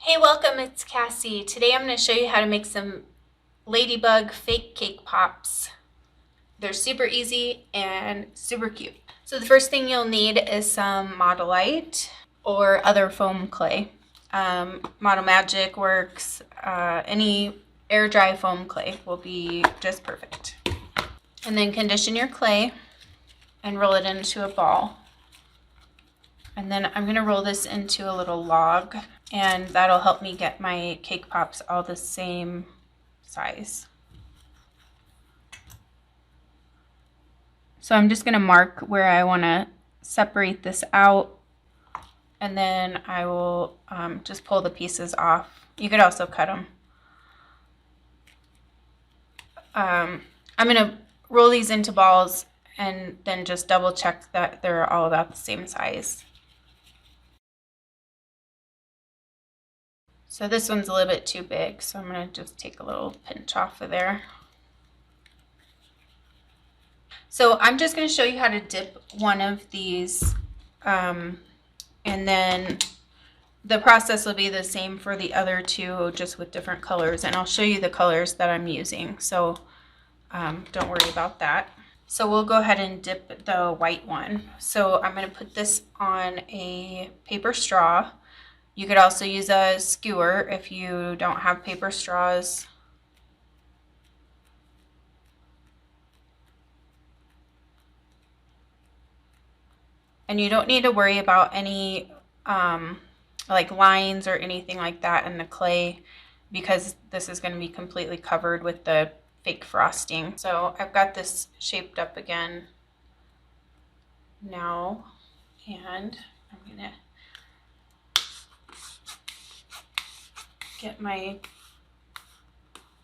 Hey, welcome, it's Cassie. Today I'm going to show you how to make some Ladybug fake cake pops. They're super easy and super cute. So the first thing you'll need is some Modelite or other foam clay. Model Magic works, any air dry foam clay will be just perfect. And then condition your clay and roll it into a ball. And then I'm going to roll this into a little log, and that'll help me get my cake pops all the same size. So I'm just going to mark where I want to separate this out, and then I will just pull the pieces off. You could also cut them. I'm going to roll these into balls and then just double check that they're all about the same size. So this one's a little bit too big, so I'm going to just take a little pinch off of there. So I'm just going to show you how to dip one of these, and then the process will be the same for the other two, just with different colors, and I'll show you the colors that I'm using, so don't worry about that. So we'll go ahead and dip the white one. So I'm going to put this on a paper straw. You could also use a skewer if you don't have paper straws. And you don't need to worry about any like lines or anything like that in the clay, because this is going to be completely covered with the fake frosting. So I've got this shaped up again now, and I'm going to get my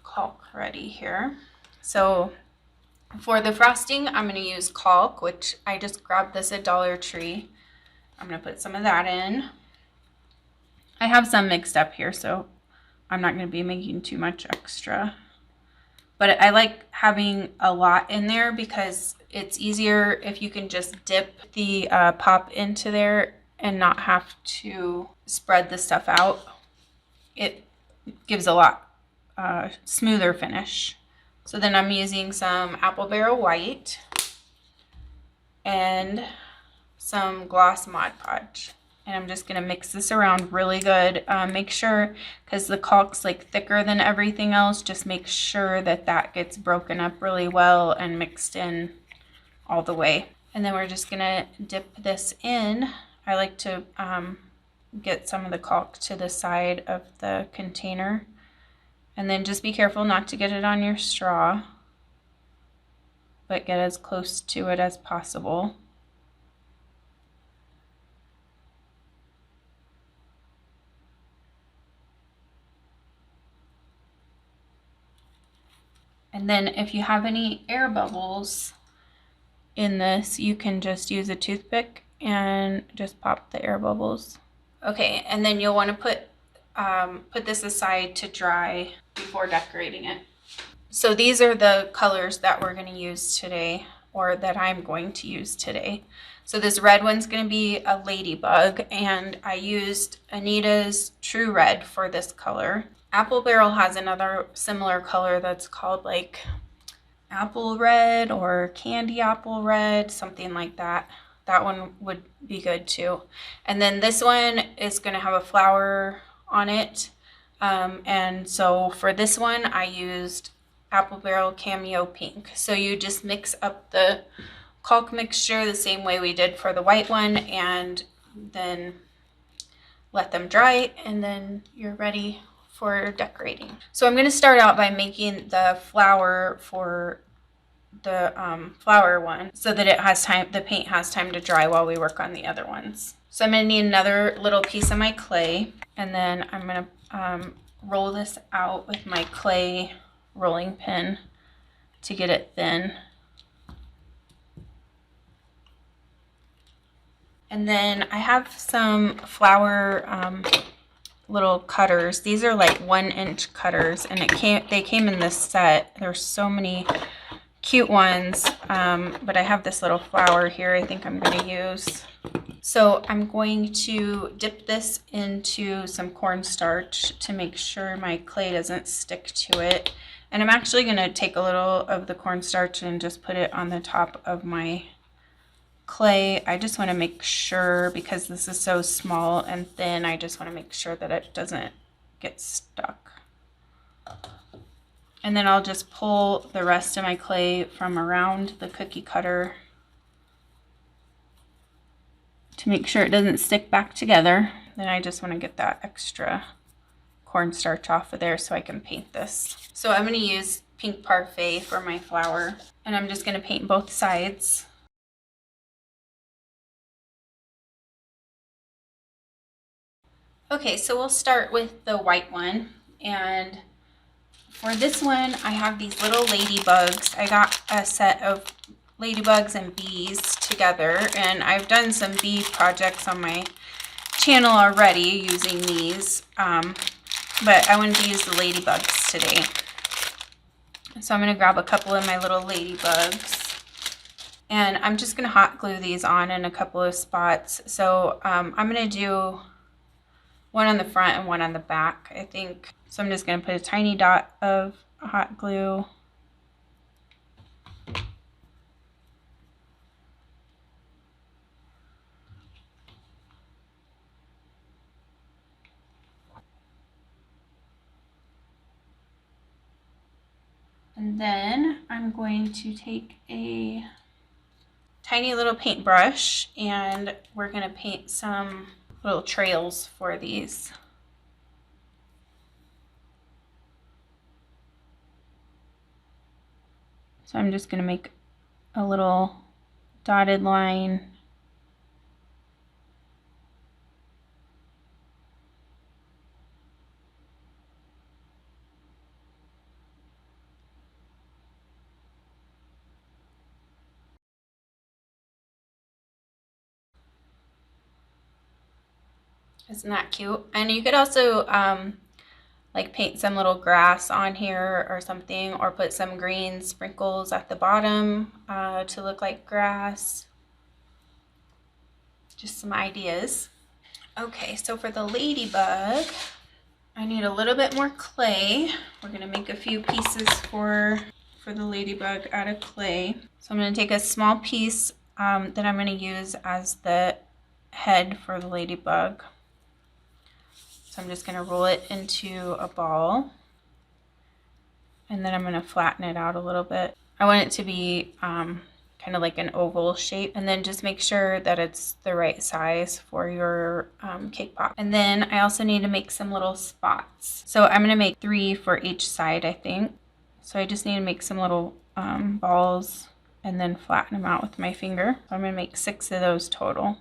caulk ready here. So for the frosting, I'm going to use caulk, which I just grabbed this at Dollar Tree. I'm going to put some of that in. I have some mixed up here, so I'm not going to be making too much extra. But I like having a lot in there because it's easier if you can just dip the pop into there and not have to spread the stuff out. It gives a lot smoother finish. So then I'm using some Apple Barrel White and some gloss Mod Podge, and I'm just going to mix this around really good. Make sure, because the caulk's like thicker than everything else, just make sure that that gets broken up really well and mixed in all the way. And then we're just going to dip this in. I like to get some of the caulk to the side of the container, and then just be careful not to get it on your straw, but get as close to it as possible. And then if you have any air bubbles in this, you can just use a toothpick and just pop the air bubbles. Okay, and then you'll want to put this aside to dry before decorating it. So these are the colors that we're going to use today, or that I'm going to use today. So this red one's going to be a ladybug, and I used Anita's True Red for this color. Apple Barrel has another similar color that's called like apple red or candy apple red, something like that. That one would be good too. And then this one is going to have a flower on it. And so for this one, I used Apple Barrel Cameo Pink. So you just mix up the caulk mixture the same way we did for the white one, and then let them dry, and then you're ready for decorating. So I'm going to start out by making the flower for the flower one, so that it has time, the paint has time to dry while we work on the other ones. So I'm going to need another little piece of my clay, and then I'm going to roll this out with my clay rolling pin to get it thin. And then I have some flower little cutters. These are like 1-inch cutters, and they came in this set. There's so many cute ones, but I have this little flower here I think I'm going to use. So I'm going to dip this into some cornstarch to make sure my clay doesn't stick to it. And I'm actually going to take a little of the cornstarch and just put it on the top of my clay. I just want to make sure, because this is so small and thin, I just want to make sure that it doesn't get stuck. And then I'll just pull the rest of my clay from around the cookie cutter to make sure it doesn't stick back together. Then I just want to get that extra cornstarch off of there so I can paint this. So I'm going to use pink parfait for my flower, and I'm just going to paint both sides. Okay, so we'll start with the white one, and for this one I have these little ladybugs. I got a set of ladybugs and bees together, and I've done some bee projects on my channel already using these, but I wanted to use the ladybugs today. So I'm going to grab a couple of my little ladybugs, and I'm just going to hot glue these on in a couple of spots. So I'm going to do one on the front and one on the back, I think. So I'm just going to put a tiny dot of hot glue. And then I'm going to take a tiny little paintbrush, and we're going to paint some little trails for these. So I'm just going to make a little dotted line. Isn't that cute? And you could also like paint some little grass on here or something, or put some green sprinkles at the bottom to look like grass. Just some ideas. Okay, so for the ladybug, I need a little bit more clay. We're gonna make a few pieces for the ladybug out of clay. So I'm gonna take a small piece that I'm gonna use as the head for the ladybug. So I'm just going to roll it into a ball, and then I'm going to flatten it out a little bit. I want it to be kind of like an oval shape, and then just make sure that it's the right size for your cake pop. And then I also need to make some little spots. So I'm going to make 3 for each side, I think. So I just need to make some little balls and then flatten them out with my finger. So I'm going to make 6 of those total.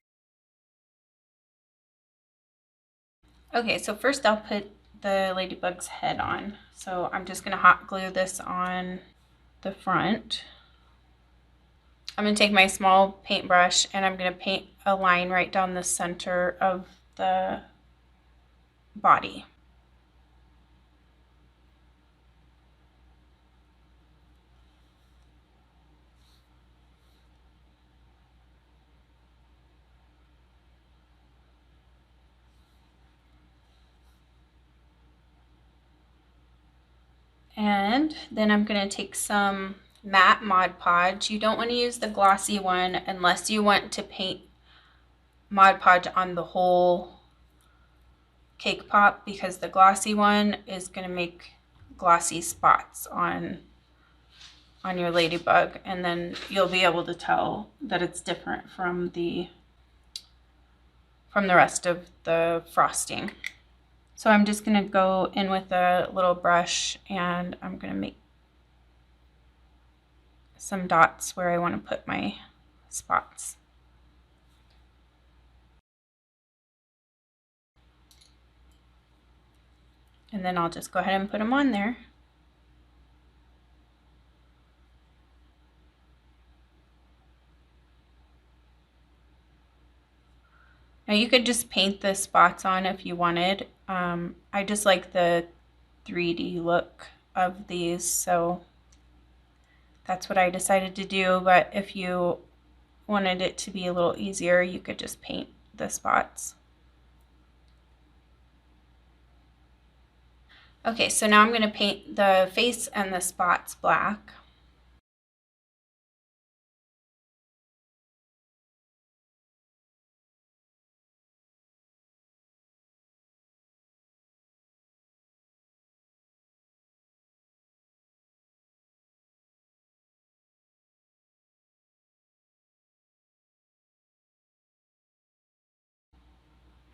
Okay, so first I'll put the ladybug's head on. So I'm just going to hot glue this on the front. I'm going to take my small paintbrush, and I'm going to paint a line right down the center of the body. And then I'm going to take some matte Mod Podge. You don't want to use the glossy one unless you want to paint Mod Podge on the whole cake pop, because the glossy one is going to make glossy spots on your ladybug, and then you'll be able to tell that it's different from the rest of the frosting. So I'm just going to go in with a little brush, and I'm going to make some dots where I want to put my spots. And then I'll just go ahead and put them on there. Now you could just paint the spots on if you wanted. I just like the 3D look of these, so that's what I decided to do. But if you wanted it to be a little easier, you could just paint the spots. Okay, so now I'm going to paint the face and the spots black.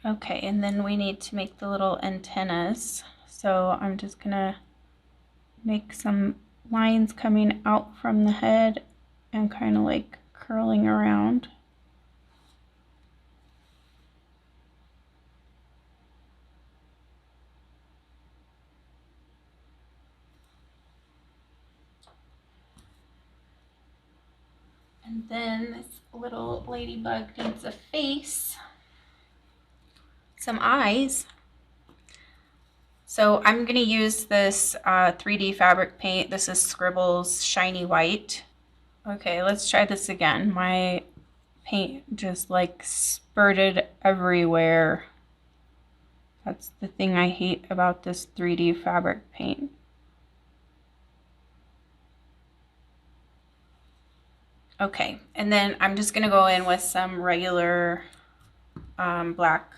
Okay, and then we need to make the little antennas. So I'm just gonna make some lines coming out from the head and kind of like curling around. And then this little ladybug needs a face, some eyes. So I'm going to use this 3D fabric paint. This is Scribbles Shiny White. Okay, let's try this again. My paint just like spurted everywhere. That's the thing I hate about this 3D fabric paint. Okay, and then I'm just going to go in with some regular black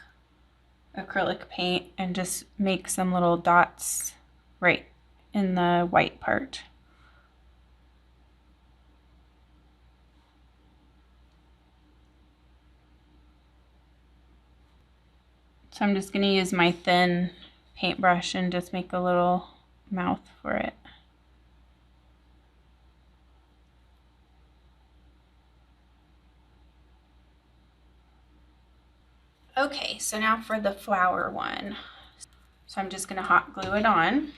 acrylic paint and just make some little dots right in the white part. So I'm just going to use my thin paintbrush and just make a little mouth for it. Okay, so now for the flower one. So I'm just going to hot glue it on.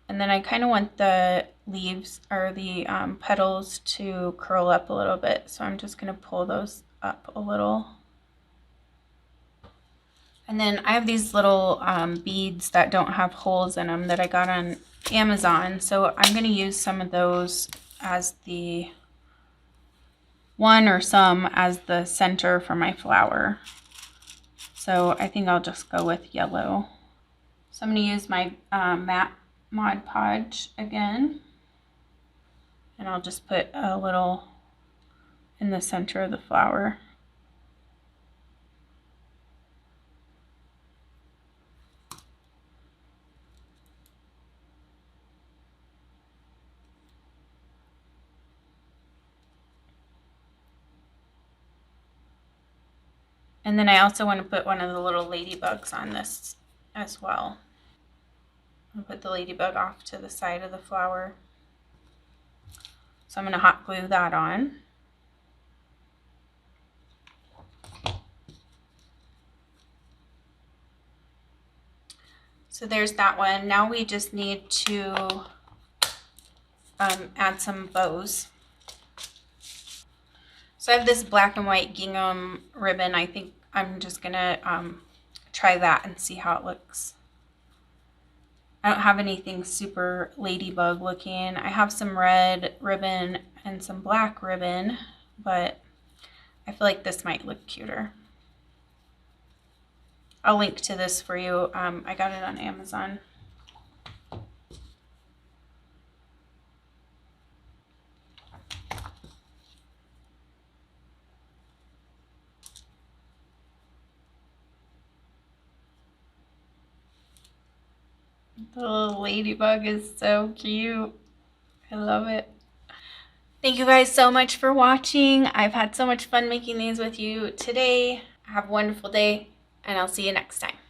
And then I kind of want the leaves or the petals to curl up a little bit. So I'm just going to pull those up a little. And then I have these little beads that don't have holes in them that I got on Amazon. So I'm going to use some of those as the one or some as the center for my flower. So I think I'll just go with yellow. So I'm going to use my matte Mod Podge again. And I'll just put a little in the center of the flower. And then I also want to put one of the little ladybugs on this as well. I'll put the ladybug off to the side of the flower. So I'm going to hot glue that on. So there's that one. Now we just need to add some bows. So I have this black and white gingham ribbon. I think I'm just going to try that and see how it looks. I don't have anything super ladybug looking. I have some red ribbon and some black ribbon, but I feel like this might look cuter. I'll link to this for you. I got it on Amazon. The little ladybug is so cute. I love it. Thank you guys so much for watching. I've had so much fun making these with you today. Have a wonderful day, and I'll see you next time.